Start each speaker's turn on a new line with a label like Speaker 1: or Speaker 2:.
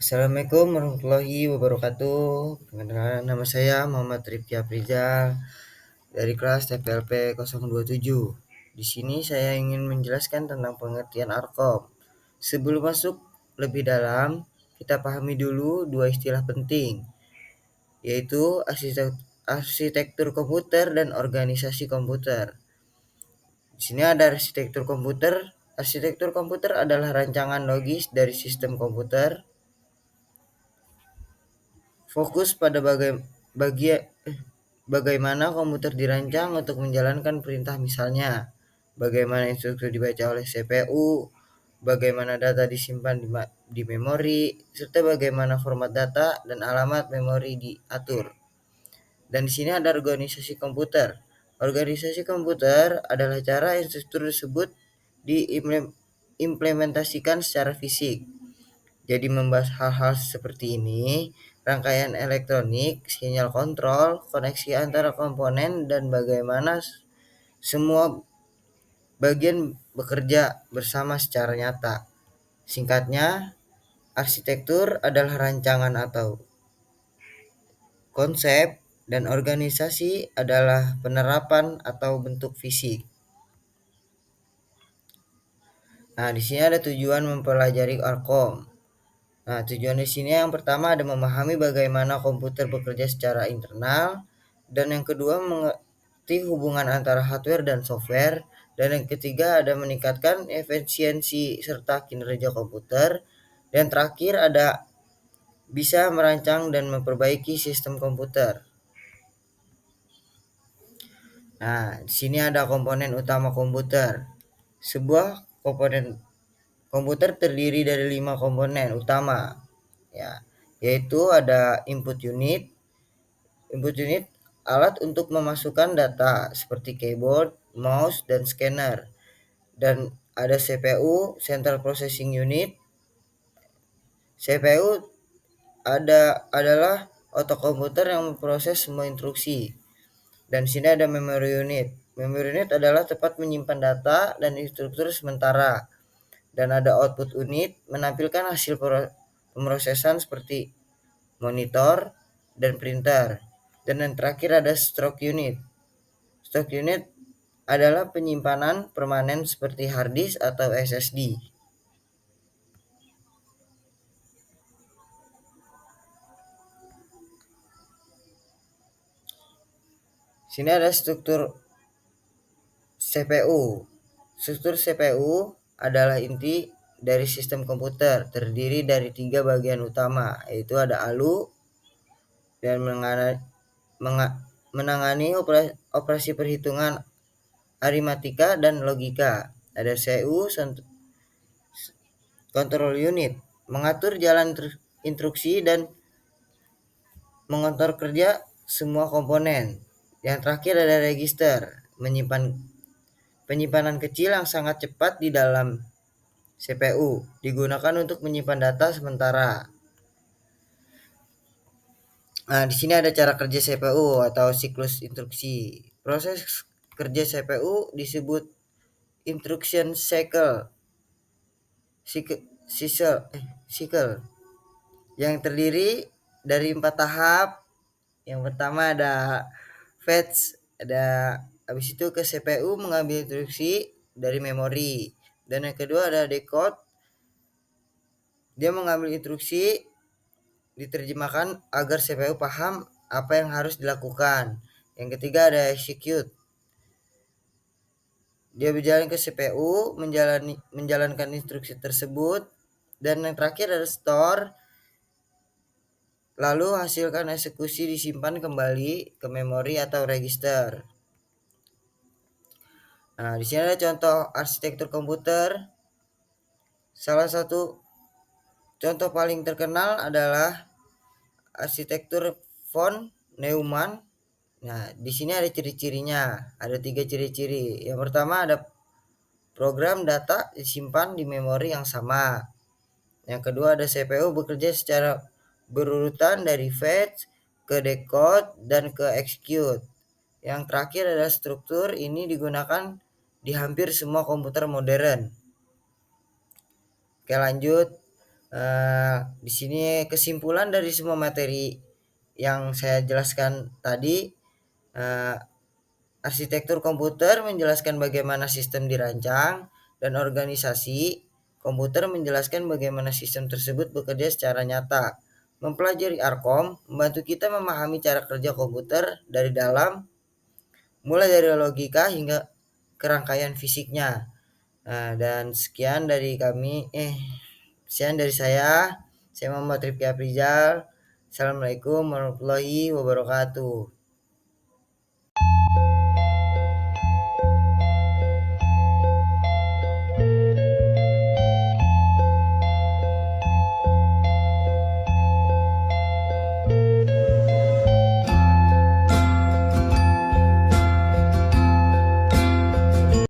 Speaker 1: Assalamualaikum warahmatullahi wabarakatuh. Perkenalkan, nama saya Muhammad Rifki Aprizal dari kelas TPLP 027. Di sini saya ingin menjelaskan tentang pengertian Arkom. Sebelum masuk lebih dalam, kita pahami dulu dua istilah penting, yaitu arsitektur komputer dan organisasi komputer. Di sini ada arsitektur komputer. Arsitektur komputer adalah rancangan logis dari sistem komputer. Fokus pada bagaimana komputer dirancang untuk menjalankan perintah, misalnya bagaimana instruksi dibaca oleh CPU, bagaimana data disimpan di memori, serta bagaimana format data dan alamat memori diatur. Dan di sini ada organisasi komputer. Organisasi komputer adalah cara instruktur tersebut diimplementasikan secara fisik. Jadi membahas hal-hal seperti ini, rangkaian elektronik, sinyal kontrol, koneksi antara komponen, dan bagaimana semua bagian bekerja bersama secara nyata. Singkatnya, arsitektur adalah rancangan atau konsep, dan organisasi adalah penerapan atau bentuk fisik. Nah, di sini ada tujuan mempelajari Arkom. Nah, tujuan di sini yang pertama ada memahami bagaimana komputer bekerja secara internal, dan yang kedua mengerti hubungan antara hardware dan software, dan yang ketiga ada meningkatkan efisiensi serta kinerja komputer, dan terakhir ada bisa merancang dan memperbaiki sistem komputer. Nah, di sini ada komponen utama komputer. Sebuah komponen komputer terdiri dari 5 komponen utama, ya, yaitu ada input unit. Input unit alat untuk memasukkan data seperti keyboard, mouse, dan scanner. Dan ada CPU, Central Processing Unit. CPU adalah otak komputer yang memproses semua instruksi. Dan sini ada memory unit. Memory unit adalah tempat menyimpan data dan instruktur sementara. Dan ada output unit, menampilkan hasil pemrosesan seperti monitor dan printer. Dan yang terakhir ada stock unit. Stock unit adalah penyimpanan permanen seperti hard disk atau SSD. Sini ada struktur CPU. Struktur CPU adalah inti dari sistem komputer, terdiri dari 3 bagian utama, yaitu ada ALU dan menangani operasi perhitungan aritmatika dan logika. Ada CPU, control unit, mengatur jalan instruksi dan mengontrol kerja semua komponen. Yang terakhir ada register, menyimpan penyimpanan kecil yang sangat cepat di dalam CPU, digunakan untuk menyimpan data sementara. Nah, di sini ada cara kerja CPU atau siklus instruksi. Proses kerja CPU disebut instruction cycle yang terdiri dari 4 tahap. Yang pertama ada fetch, habis itu ke CPU mengambil instruksi dari memori. Dan yang kedua ada decode, dia mengambil instruksi, diterjemahkan agar CPU paham apa yang harus dilakukan. Yang ketiga ada execute, dia berjalan ke CPU menjalankan instruksi tersebut. Dan yang terakhir ada store, lalu hasilkan eksekusi disimpan kembali ke memori atau register. Nah, di sini ada contoh arsitektur komputer. Salah satu contoh paling terkenal adalah arsitektur von Neumann. Nah, di sini ada ciri-cirinya. Ada 3 ciri-ciri. Yang pertama ada program data disimpan di memori yang sama. Yang kedua ada CPU bekerja secara berurutan dari fetch ke decode dan ke execute. Yang terakhir adalah struktur ini digunakan di hampir semua komputer modern. Oke, lanjut. Di sini kesimpulan dari semua materi yang saya jelaskan tadi, eee, arsitektur komputer menjelaskan bagaimana sistem dirancang, dan organisasi komputer menjelaskan bagaimana sistem tersebut bekerja secara nyata. Mempelajari Arkom membantu kita memahami cara kerja komputer dari dalam, mulai dari logika hingga kerangkaian fisiknya. Dan sekian dari saya. Saya Muhammad Rifki Aprizal. Assalamualaikum warahmatullahi wabarakatuh.